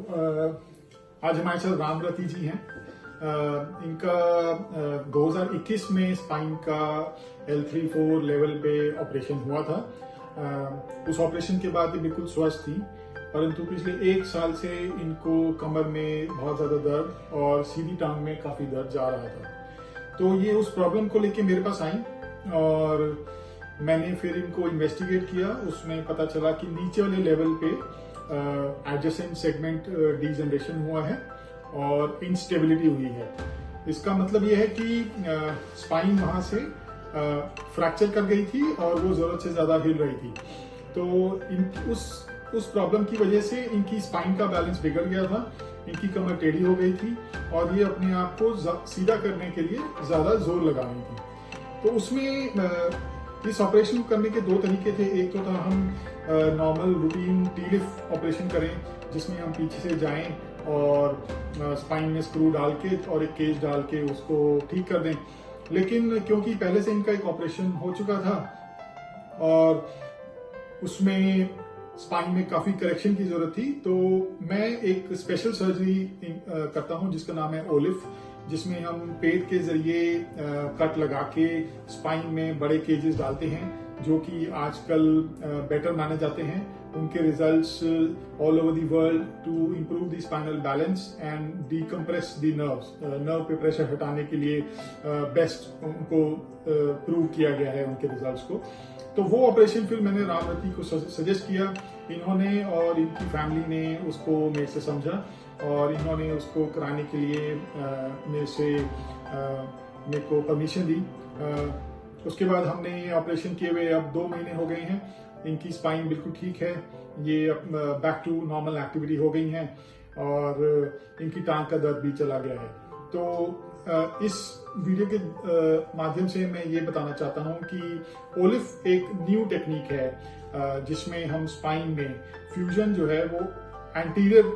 आज हमारे साथ रामरती जी हैं। इनका 2021 में स्पाइन का L3-4 लेवल पे ऑपरेशन हुआ था। उस ऑपरेशन के बाद ये बिल्कुल स्वस्थ थी, परंतु पिछले 1 साल से इनको कमर में बहुत ज्यादा दर्द और सीधी टांग में काफी दर्द जा रहा था। तो ये उस प्रॉब्लम को लेके मेरे पास आई और मैंने फिर इनको इन्वेस्टिगेट किया। उसमें पता चला कि नीचे वाले लेवल पे एडजेसेंट सेगमेंट डीजनरेशन हुआ है और इंस्टेबिलिटी हुई है। इसका मतलब ये है कि स्पाइन वहां से फ्रैक्चर कर गई थी और वो जरूरत से ज्यादा हिल रही थी। तो उस प्रॉब्लम की वजह से इनकी स्पाइन का बैलेंस बिगड़ गया था, इनकी कमर टेढ़ी हो गई थी और ये अपने आप को सीधा करने के लिए ज्यादा जोर लगा रही थी। तो उसमें इस ऑपरेशन करने के 2 तरीके थे। एक तो था हम नॉर्मल रूटीन टी-लिफ ऑपरेशन करें, जिसमें हम पीछे से जाएं और स्पाइन में स्क्रू डाल के और एक केज डाल के उसको ठीक कर दें। लेकिन क्योंकि पहले से इनका एक ऑपरेशन हो चुका था और उसमें स्पाइन में काफी करेक्शन की जरूरत थी, तो मैं एक स्पेशल सर्जरी करता हूं जिसका नाम है ओलिफ, जिसमें हम पेट के जरिए कट लगा के स्पाइन में बड़े केजेस डालते हैं, जो कि आजकल बेटर माने जाते हैं। उनके results all over the world to improve the spinal balance and decompress the nerves, nerve पे प्रेशर हटाने के लिए बेस्ट उनको प्रूव किया गया है उनके रिजल्ट्स को। तो वो ऑपरेशन फिर मैंने रामरती को सजेस्ट किया, इन्होंने और इनकी फैमिली ने उसको मेरे से समझा और इन्होंने उसको कराने के लिए मेरे को परमिशन दी। उसके बाद हमने ये ऑपरेशन किए हुए अब 2 महीने हो गए हैं। इनकी स्पाइन बिल्कुल ठीक है, ये बैक टू नॉर्मल एक्टिविटी हो गई हैं और इनकी टांग का दर्द भी चला गया है। तो इस वीडियो के माध्यम से मैं ये बताना चाहता हूँ कि ओलिफ एक न्यू टेक्निक है जिसमें हम स्पाइन में फ्यूजन जो है वो एंटीरियर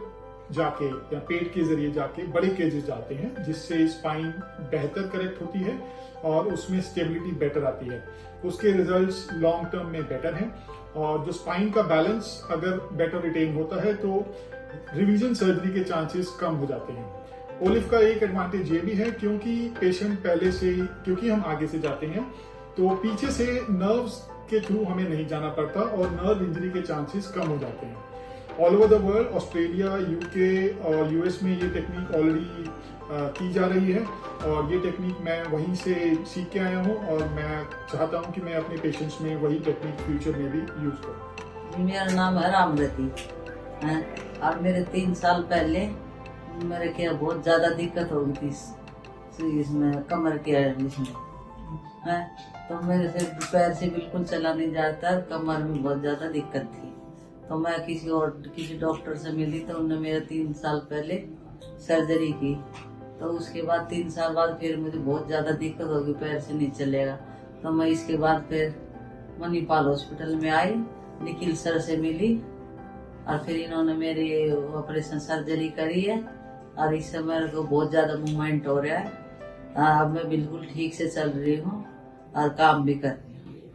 जाके या पेट के जरिए जाके बड़े केजेस डालते हैं, जिससे स्पाइन बेहतर करेक्ट होती है और उसमें स्टेबिलिटी बेटर आती है। उसके रिजल्ट्स लॉन्ग टर्म में बेटर हैं और जो स्पाइन का बैलेंस अगर बेटर रिटेन होता है तो रिवीजन सर्जरी के चांसेस कम हो जाते हैं। ओलिफ का एक एडवांटेज ये भी है क्योंकि पेशेंट पहले से, क्योंकि हम आगे से जाते हैं तो पीछे से नर्व्स के थ्रू हमें नहीं जाना पड़ता और नर्व इंजरी के चांसेस कम हो जाते हैं। All over the world, Australia, UK और यूएस में ये टेक्निक ऑलरेडी की जा रही है और ये टेक्निक मैं वहीं से सीख के आया हूँ और मैं चाहता हूँ कि मैं अपने पेशेंट्स में वही टेक्निक फ्यूचर में भी यूज करूँ। मेरा नाम है रामरती है और मेरे 3 साल पहले मेरे क्या बहुत ज्यादा दिक्कत हो गई थी इसमें कमर के इसमें है, तो मेरे से पैर से बिल्कुल चला नहीं जाता, कमर में बहुत ज्यादा दिक्कत थी। तो मैं किसी डॉक्टर से मिली तो उन्होंने मेरा 3 साल पहले सर्जरी की। तो उसके बाद 3 साल बाद फिर मुझे बहुत ज्यादा दिक्कत होगी, पैर से नहीं चलेगा। तो मैं इसके बाद फिर मणिपाल हॉस्पिटल में आई, निखिल सर से मिली और फिर इन्होंने मेरी ऑपरेशन सर्जरी करी है और इस समय मेरे को बहुत ज्यादा मूवमेंट हो रहा है। अब मैं बिल्कुल ठीक से चल रही हूँ और काम भी कर रही हूँ।